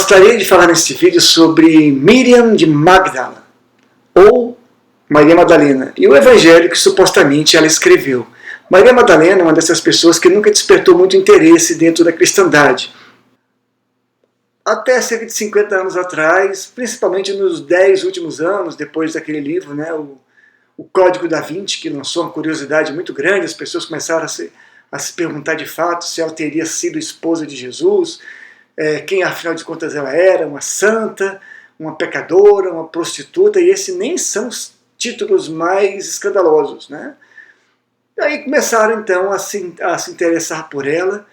Gostaria de falar neste vídeo sobre Miriam de Magdala, ou Maria Madalena, e o evangelho que supostamente ela escreveu. Maria Madalena é uma dessas pessoas que nunca despertou muito interesse dentro da cristandade. Até cerca de 50 anos atrás, principalmente nos 10 últimos anos, depois daquele livro, o Código da Vinci, que lançou uma curiosidade muito grande, as pessoas começaram a se perguntar de fato se ela teria sido esposa de Jesus, quem afinal de contas ela era, uma santa, uma pecadora, uma prostituta, e esses nem são os títulos mais escandalosos, né? Aí começaram então a se interessar por ela,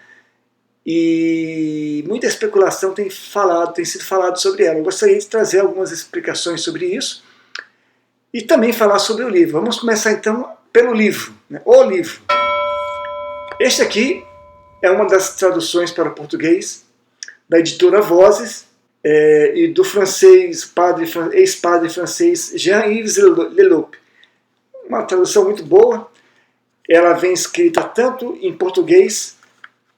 e muita especulação tem sido falado sobre ela. Eu gostaria de trazer algumas explicações sobre isso e também falar sobre o livro. Vamos começar então pelo livro, né? O livro. Este aqui é uma das traduções para o português da editora Vozes e do francês, ex-padre francês Jean-Yves Leloup. Uma tradução muito boa. Ela vem escrita tanto em português,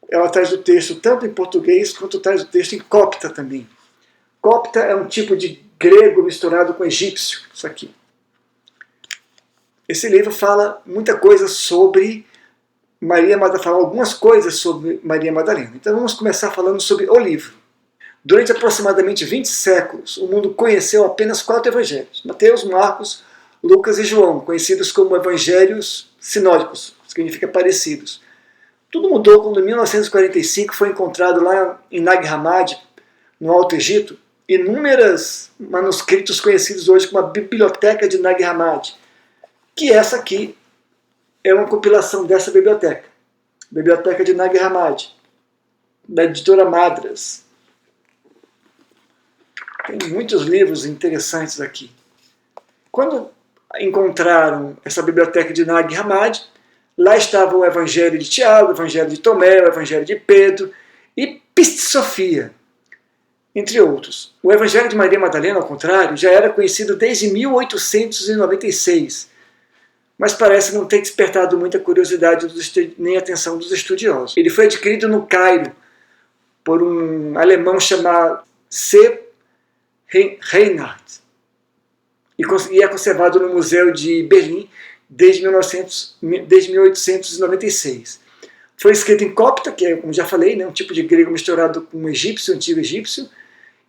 ela traz o texto tanto em português quanto traz o texto em copta também. Copta é um tipo de grego misturado com egípcio, isso aqui. Esse livro fala muita coisa sobre Maria Madalena, fala algumas coisas sobre Maria Madalena. Então vamos começar falando sobre o livro. Durante aproximadamente 20 séculos, o mundo conheceu apenas 4 evangelhos: Mateus, Marcos, Lucas e João, conhecidos como evangelhos sinóticos, significa parecidos. Tudo mudou quando em 1945 foi encontrado lá em Nag Hammadi, no Alto Egito, inúmeros manuscritos conhecidos hoje como a Biblioteca de Nag Hammadi, que essa aqui é uma compilação dessa biblioteca, Biblioteca de Nag Hammadi, da editora Madras. Tem muitos livros interessantes aqui. Quando encontraram essa biblioteca de Nag Hammadi, lá estava o Evangelho de Tiago, o Evangelho de Tomé, o Evangelho de Pedro e Piste Sofia, entre outros. O Evangelho de Maria Madalena, ao contrário, já era conhecido desde 1896, mas parece não ter despertado muita curiosidade nem atenção dos estudiosos. Ele foi adquirido no Cairo por um alemão chamado C. Reinhardt e é conservado no Museu de Berlim desde 1896. Foi escrito em copta, que é, como já falei, um tipo de grego misturado com egípcio, antigo egípcio,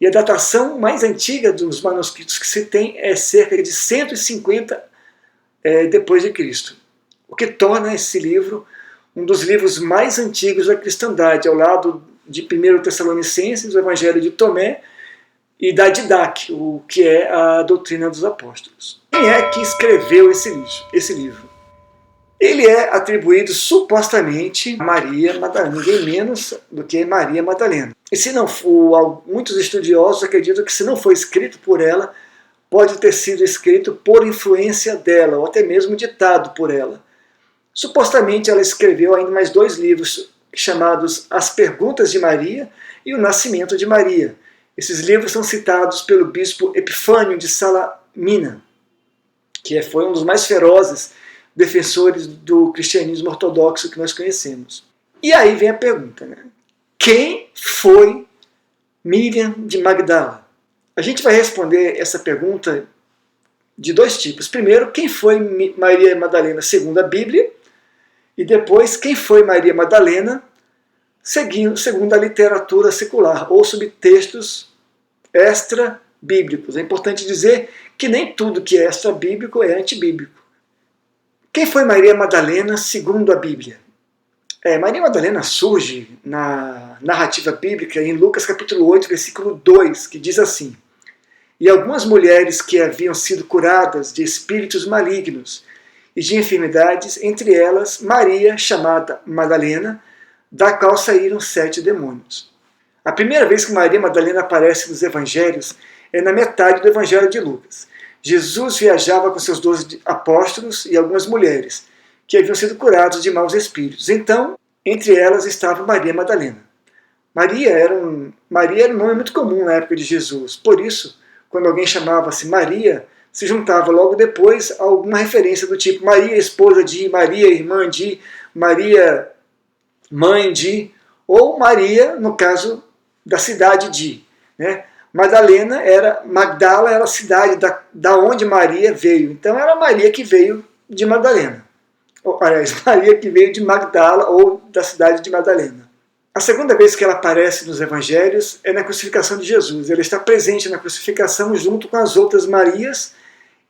e a datação mais antiga dos manuscritos que se tem é cerca de 150 depois de Cristo, o que torna esse livro um dos livros mais antigos da cristandade, ao lado de 1 Tessalonicenses, o Evangelho de Tomé e da Didaque, o que é a doutrina dos apóstolos. Quem é que escreveu esse livro? Ele é atribuído supostamente a Maria Madalena, ninguém menos do que Maria Madalena. E se não for, muitos estudiosos acreditam que se não foi escrito por ela, pode ter sido escrito por influência dela, ou até mesmo ditado por ela. Supostamente ela escreveu ainda mais 2 livros chamados As Perguntas de Maria e O Nascimento de Maria. Esses livros são citados pelo bispo Epifânio de Salamina, que foi um dos mais ferozes defensores do cristianismo ortodoxo que nós conhecemos. E aí vem a pergunta, quem foi Miriam de Magdala? A gente vai responder essa pergunta de 2 tipos. Primeiro, quem foi Maria Madalena segundo a Bíblia? E depois, quem foi Maria Madalena segundo a literatura secular, ou subtextos extra-bíblicos. É importante dizer que nem tudo que é extra-bíblico é antibíblico. Quem foi Maria Madalena segundo a Bíblia? Maria Madalena surge na narrativa bíblica em Lucas capítulo 8, versículo 2, que diz assim: E algumas mulheres que haviam sido curadas de espíritos malignos e de enfermidades, entre elas Maria, chamada Madalena, da qual saíram 7 demônios. A primeira vez que Maria Madalena aparece nos evangelhos é na metade do evangelho de Lucas. Jesus viajava com seus 12 apóstolos e algumas mulheres, que haviam sido curados de maus espíritos. Então, entre elas estava Maria Madalena. Maria era um nome muito comum na época de Jesus. Por isso, quando alguém chamava-se Maria, se juntava logo depois a alguma referência do tipo Maria, esposa de, Maria, irmã de, Maria, mãe de, ou Maria, no caso da cidade de. né? Magdala era a cidade da onde Maria veio. Então era Maria que veio de Madalena. Aliás, Maria que veio de Magdala ou da cidade de Madalena. A segunda vez que ela aparece nos evangelhos é na crucificação de Jesus. Ela está presente na crucificação junto com as outras Marias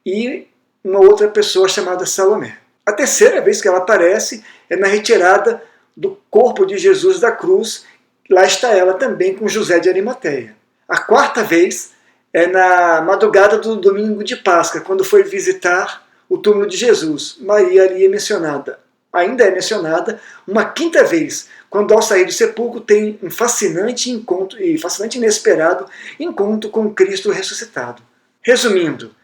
e uma outra pessoa chamada Salomé. A terceira vez que ela aparece é na retirada do corpo de Jesus da cruz. Lá está ela também com José de Arimateia. A quarta vez é na madrugada do domingo de Páscoa, quando foi visitar o túmulo de Jesus. Maria ali é mencionada. Ainda é mencionada uma quinta vez, quando ao sair do sepulcro tem um fascinante encontro, e fascinante e inesperado encontro com Cristo ressuscitado. Resumindo,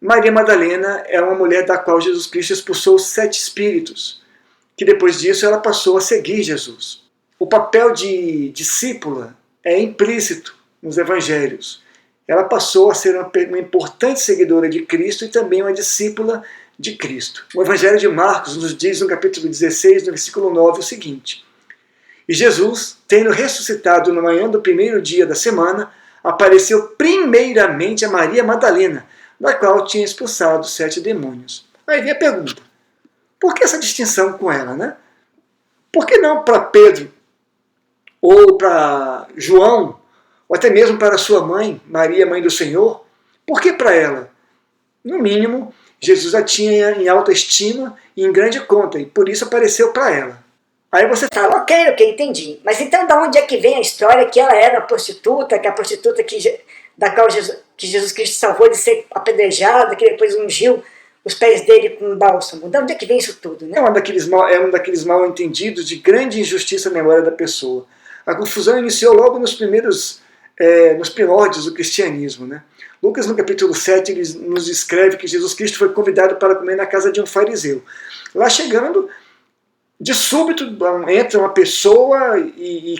Maria Madalena é uma mulher da qual Jesus Cristo expulsou 7 espíritos, que depois disso ela passou a seguir Jesus. O papel de discípula é implícito nos evangelhos. Ela passou a ser uma importante seguidora de Cristo e também uma discípula de Cristo. O Evangelho de Marcos nos diz no capítulo 16, no versículo 9, o seguinte: E Jesus, tendo ressuscitado na manhã do primeiro dia da semana, apareceu primeiramente a Maria Madalena, da qual tinha expulsado 7 demônios. Aí vem a pergunta: por que essa distinção com ela, né? Por que não para Pedro ou para João, ou até mesmo para sua mãe, Maria, mãe do Senhor? Por que para ela? No mínimo, Jesus a tinha em alta estima e em grande conta, e por isso apareceu para ela. Aí você fala, ok, entendi. Mas então da onde é que vem a história que ela era prostituta, que a prostituta da qual Jesus Cristo salvou de ser apedrejada, que depois ungiu os pés dele com um bálsamo? De onde é que vem isso tudo, né? É um daqueles mal entendidos de grande injustiça na memória da pessoa. A confusão iniciou logo nos primórdios do cristianismo, né? Lucas, no capítulo 7, ele nos escreve que Jesus Cristo foi convidado para comer na casa de um fariseu. Lá chegando, de súbito, entra uma pessoa e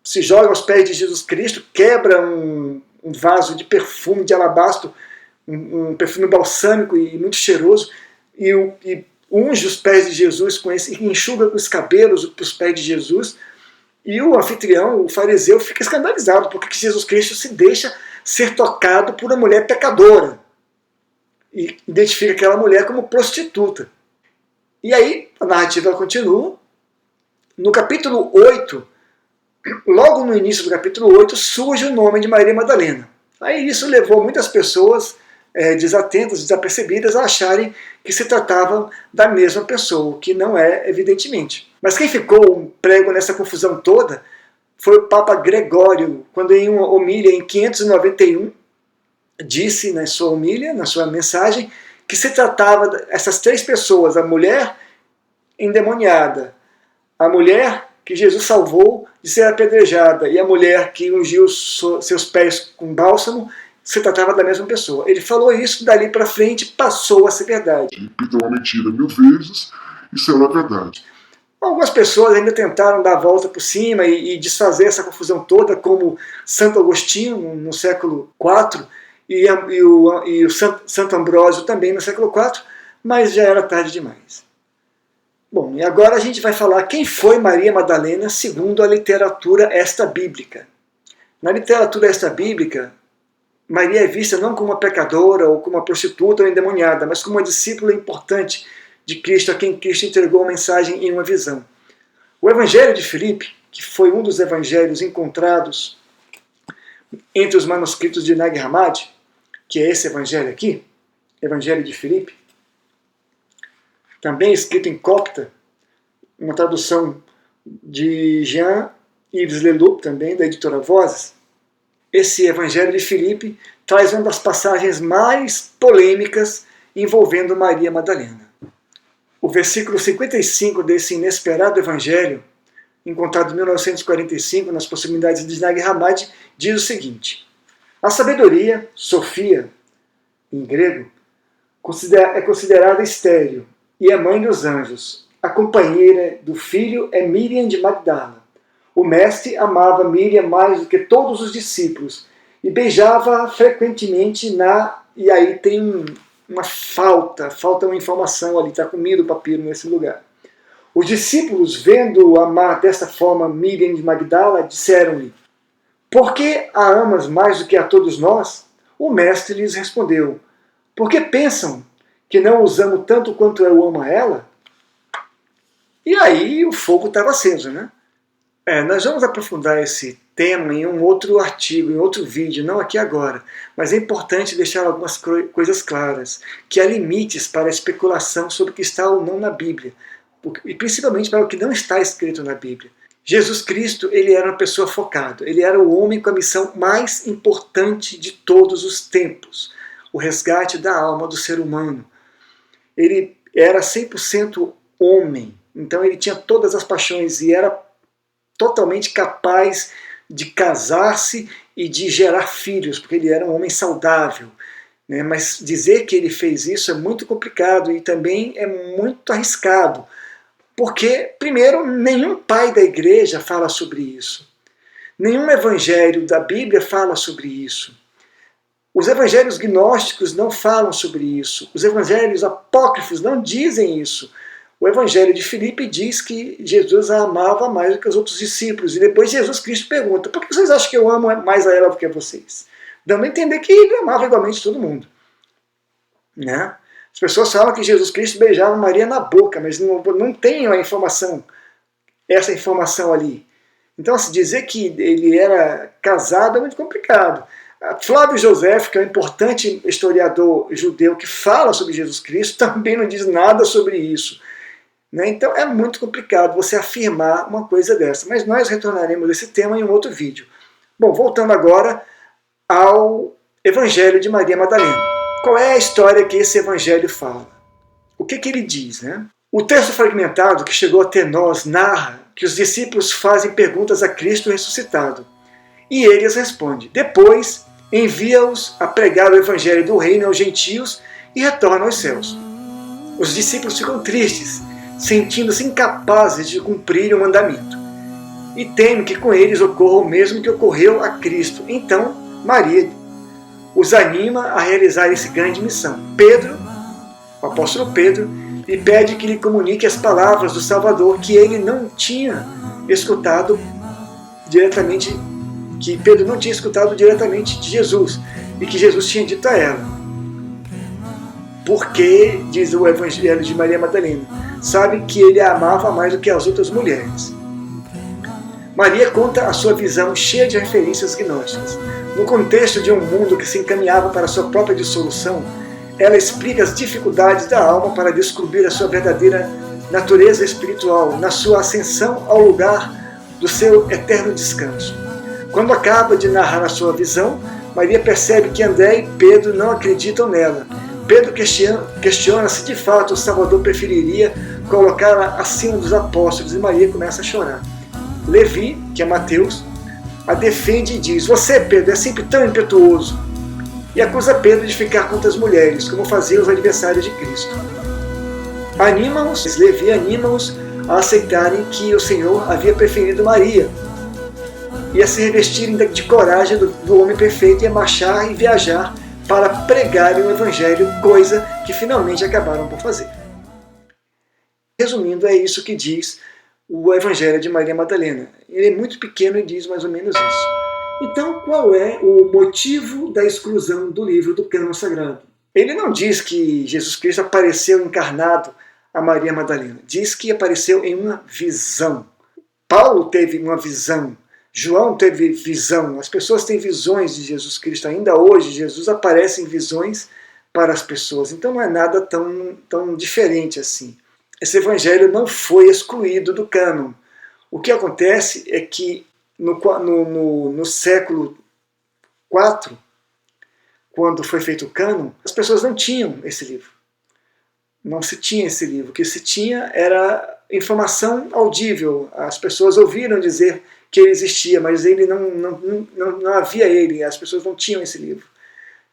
se joga aos pés de Jesus Cristo, quebra um vaso de perfume de alabastro, um perfume balsâmico e muito cheiroso, e unge os pés de Jesus com esse, e enxuga os cabelos os pés de Jesus. E o anfitrião, o fariseu, fica escandalizado porque Jesus Cristo se deixa ser tocado por uma mulher pecadora e identifica aquela mulher como prostituta. E aí a narrativa continua. No capítulo 8, logo no início do capítulo 8, surge o nome de Maria Madalena. Aí isso levou muitas pessoas desatentas, desapercebidas, a acharem que se tratava da mesma pessoa, o que não é, evidentemente. Mas quem ficou prego nessa confusão toda foi o Papa Gregório, quando em uma homilia em 591, disse na sua homilia, na sua mensagem, que se tratava dessas 3 pessoas, a mulher endemoniada, a mulher que Jesus salvou de ser apedrejada e a mulher que ungiu seus pés com bálsamo, se tratava da mesma pessoa. Ele falou isso, dali para frente passou a ser verdade. Repita uma mentira 1000 vezes e será verdade. Algumas pessoas ainda tentaram dar a volta por cima e desfazer essa confusão toda, como Santo Agostinho no século IV e o Santo Ambrósio também no século IV, mas já era tarde demais. Bom, e agora a gente vai falar quem foi Maria Madalena segundo a literatura extra-bíblica. Na literatura extra-bíblica, Maria é vista não como uma pecadora ou como uma prostituta ou endemoniada, mas como uma discípula importante de Cristo, a quem Cristo entregou a mensagem em uma visão. O Evangelho de Filipe, que foi um dos evangelhos encontrados entre os manuscritos de Nag Hammadi, que é esse evangelho aqui, Evangelho de Filipe, também escrito em copta, uma tradução de Jean-Yves Leloup, também da editora Vozes. Esse Evangelho de Filipe traz uma das passagens mais polêmicas envolvendo Maria Madalena. O versículo 55 desse inesperado evangelho, encontrado em 1945 nas proximidades de Nag Hammadi, diz o seguinte: a sabedoria, Sofia, em grego, é considerada estéril e é mãe dos anjos. A companheira do filho é Miriam de Magdala. O mestre amava Miriam mais do que todos os discípulos e beijava-a frequentemente E aí tem falta uma informação ali, está comido o papiro nesse lugar. Os discípulos, vendo amar desta forma Miriam de Magdala, disseram-lhe: por que a amas mais do que a todos nós? O mestre lhes respondeu, por que pensam que não os amo tanto quanto eu amo a ela? E aí o fogo estava aceso, né? Nós vamos aprofundar esse tema em um outro artigo, em outro vídeo, não aqui agora, mas é importante deixar algumas coisas claras, que há limites para a especulação sobre o que está ou não na Bíblia, e principalmente para o que não está escrito na Bíblia. Jesus Cristo, ele era uma pessoa focada, ele era o homem com a missão mais importante de todos os tempos, o resgate da alma do ser humano. Ele era 100% homem, então ele tinha todas as paixões e era totalmente capaz de casar-se e de gerar filhos, porque ele era um homem saudável. Né? Mas dizer que ele fez isso é muito complicado e também é muito arriscado, porque, primeiro, nenhum pai da igreja fala sobre isso. Nenhum evangelho da Bíblia fala sobre isso. Os evangelhos gnósticos não falam sobre isso. Os evangelhos apócrifos não dizem isso. O evangelho de Filipe diz que Jesus a amava mais do que os outros discípulos. E depois Jesus Cristo pergunta, por que vocês acham que eu amo mais a ela do que a vocês? Dando a entender que ele amava igualmente todo mundo. Né? As pessoas falam que Jesus Cristo beijava Maria na boca, mas não tem essa informação ali. Então, se dizer que ele era casado é muito complicado. Flávio Josefo, que é um importante historiador judeu que fala sobre Jesus Cristo, também não diz nada sobre isso. Né? Então é muito complicado você afirmar uma coisa dessa. Mas nós retornaremos a esse tema em um outro vídeo. Bom, voltando agora ao Evangelho de Maria Madalena. Qual é a história que esse evangelho fala? O que ele diz? Né? O texto fragmentado que chegou até nós narra que os discípulos fazem perguntas a Cristo ressuscitado. E ele as responde. Depois, envia-os a pregar o evangelho do reino aos gentios e retorna aos céus. Os discípulos ficam tristes, sentindo-se incapazes de cumprir o mandamento. E temem que com eles ocorra o mesmo que ocorreu a Cristo. Então, Maria os anima a realizar essa grande missão. Pedro, o apóstolo Pedro, lhe pede que lhe comunique as palavras do Salvador que ele não tinha escutado diretamente, que Pedro não tinha escutado diretamente de Jesus, e que Jesus tinha dito a ela. Porque, diz o Evangelho de Maria Madalena, sabe que ele a amava mais do que as outras mulheres. Maria conta a sua visão cheia de referências gnósticas. No contexto de um mundo que se encaminhava para a sua própria dissolução, ela explica as dificuldades da alma para descobrir a sua verdadeira natureza espiritual, na sua ascensão ao lugar do seu eterno descanso. Quando acaba de narrar a sua visão, Maria percebe que André e Pedro não acreditam nela. Pedro questiona se de fato o Salvador preferiria colocá-la acima dos apóstolos e Maria começa a chorar. Levi, que é Mateus, a defende e diz, você, Pedro, é sempre tão impetuoso. E acusa Pedro de ficar contra as mulheres, como faziam os adversários de Cristo. Levi anima-os a aceitarem que o Senhor havia preferido Maria e a se revestirem de coragem do homem perfeito e a marchar e viajar para pregarem o Evangelho, coisa que finalmente acabaram por fazer. Resumindo, é isso que diz o Evangelho de Maria Madalena. Ele é muito pequeno e diz mais ou menos isso. Então, qual é o motivo da exclusão do livro do cânon sagrado? Ele não diz que Jesus Cristo apareceu encarnado a Maria Madalena. Diz que apareceu em uma visão. Paulo teve uma visão. João teve visão. As pessoas têm visões de Jesus Cristo. Ainda hoje, Jesus aparece em visões para as pessoas. Então, não é nada tão diferente assim. Esse evangelho não foi excluído do cânon. O que acontece é que no século IV, quando foi feito o cânon, as pessoas não tinham esse livro. Não se tinha esse livro. O que se tinha era informação audível. As pessoas ouviram dizer que ele existia, mas ele não havia ele. As pessoas não tinham esse livro.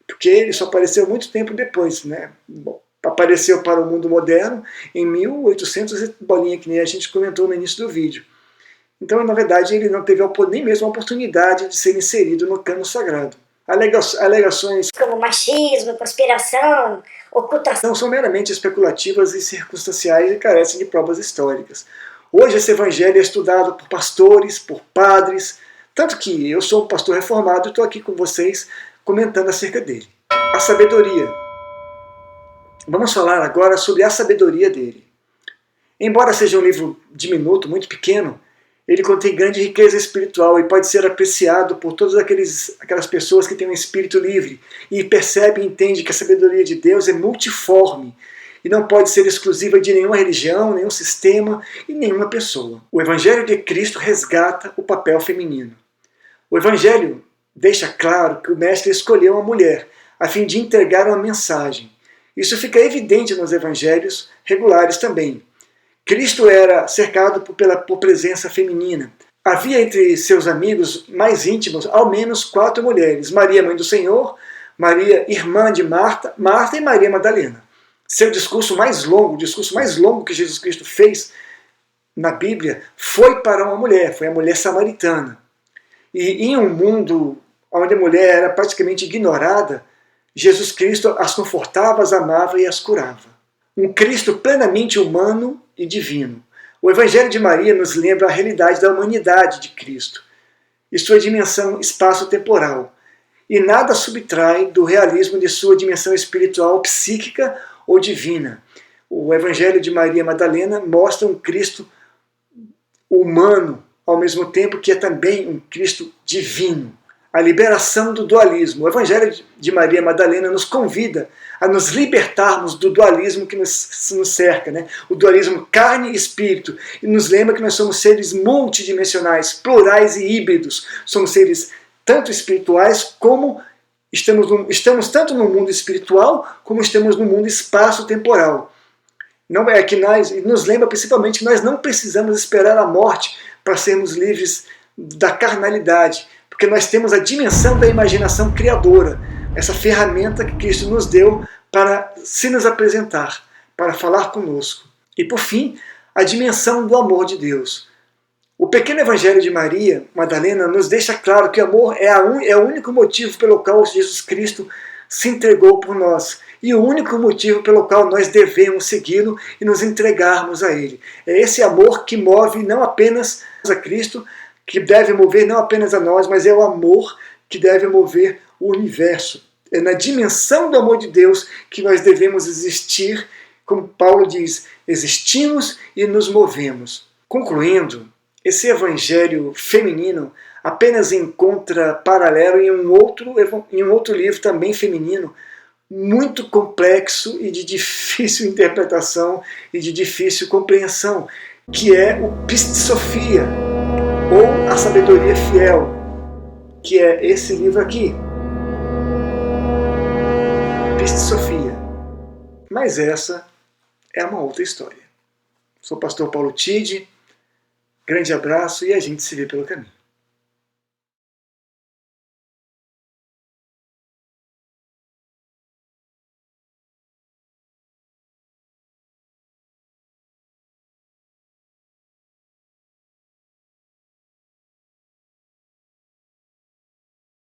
Porque ele só apareceu muito tempo depois, né? Bom, apareceu para o mundo moderno em 1800 e bolinha, que nem a gente comentou no início do vídeo. Então, na verdade, ele não teve nem mesmo a oportunidade de ser inserido no cânon sagrado. Alegações como machismo, conspiração, ocultação são meramente especulativas e circunstanciais e carecem de provas históricas. Hoje esse evangelho é estudado por pastores, por padres, Tanto que eu sou um pastor reformado e estou aqui com vocês comentando acerca dele. A sabedoria. Vamos falar agora sobre a sabedoria dele. Embora seja um livro diminuto, muito pequeno, ele contém grande riqueza espiritual e pode ser apreciado por todas aquelas pessoas que têm um espírito livre e percebem e entendem que a sabedoria de Deus é multiforme e não pode ser exclusiva de nenhuma religião, nenhum sistema e nenhuma pessoa. O Evangelho de Cristo resgata o papel feminino. O Evangelho deixa claro que o Mestre escolheu uma mulher a fim de entregar uma mensagem. Isso fica evidente nos Evangelhos regulares também. Cristo era cercado por presença feminina. Havia entre seus amigos mais íntimos ao menos 4 mulheres: Maria, mãe do Senhor, Maria, irmã de Marta, Marta e Maria Madalena. Seu discurso mais longo, o discurso mais longo que Jesus Cristo fez na Bíblia, foi para uma mulher, foi a mulher samaritana. E em um mundo onde a mulher era praticamente ignorada, Jesus Cristo as confortava, as amava e as curava. Um Cristo plenamente humano e divino. O Evangelho de Maria nos lembra a realidade da humanidade de Cristo e sua dimensão espaço-temporal, e nada subtrai do realismo de sua dimensão espiritual, psíquica ou divina. O Evangelho de Maria Madalena mostra um Cristo humano, ao mesmo tempo que é também um Cristo divino. A liberação do dualismo. O Evangelho de Maria Madalena nos convida a nos libertarmos do dualismo que nos cerca, né? O dualismo carne e espírito, e nos lembra que nós somos seres multidimensionais, plurais e híbridos. Somos seres tanto espirituais como estamos tanto no mundo espiritual como estamos no mundo espaço-temporal. Não é que nos lembra principalmente que nós não precisamos esperar a morte para sermos livres da carnalidade, porque nós temos a dimensão da imaginação criadora, essa ferramenta que Cristo nos deu para se nos apresentar, para falar conosco. E por fim, a dimensão do amor de Deus. O pequeno Evangelho de Maria Madalena nos deixa claro que o amor é o único motivo pelo qual Jesus Cristo se entregou por nós, e o único motivo pelo qual nós devemos segui-lo e nos entregarmos a Ele. É esse amor que move não apenas a Cristo, que deve mover não apenas a nós, mas é o amor que deve mover o universo. É na dimensão do amor de Deus que nós devemos existir, como Paulo diz, existimos e nos movemos. Concluindo, esse evangelho feminino apenas encontra paralelo em um outro livro também feminino, muito complexo e de difícil interpretação e de difícil compreensão, que é o Pistis Sophia, ou A Sabedoria Fiel, que é esse livro aqui, Pistis Sophia. Mas essa é uma outra história. Sou o pastor Paulo Tide, grande abraço e a gente se vê pelo caminho.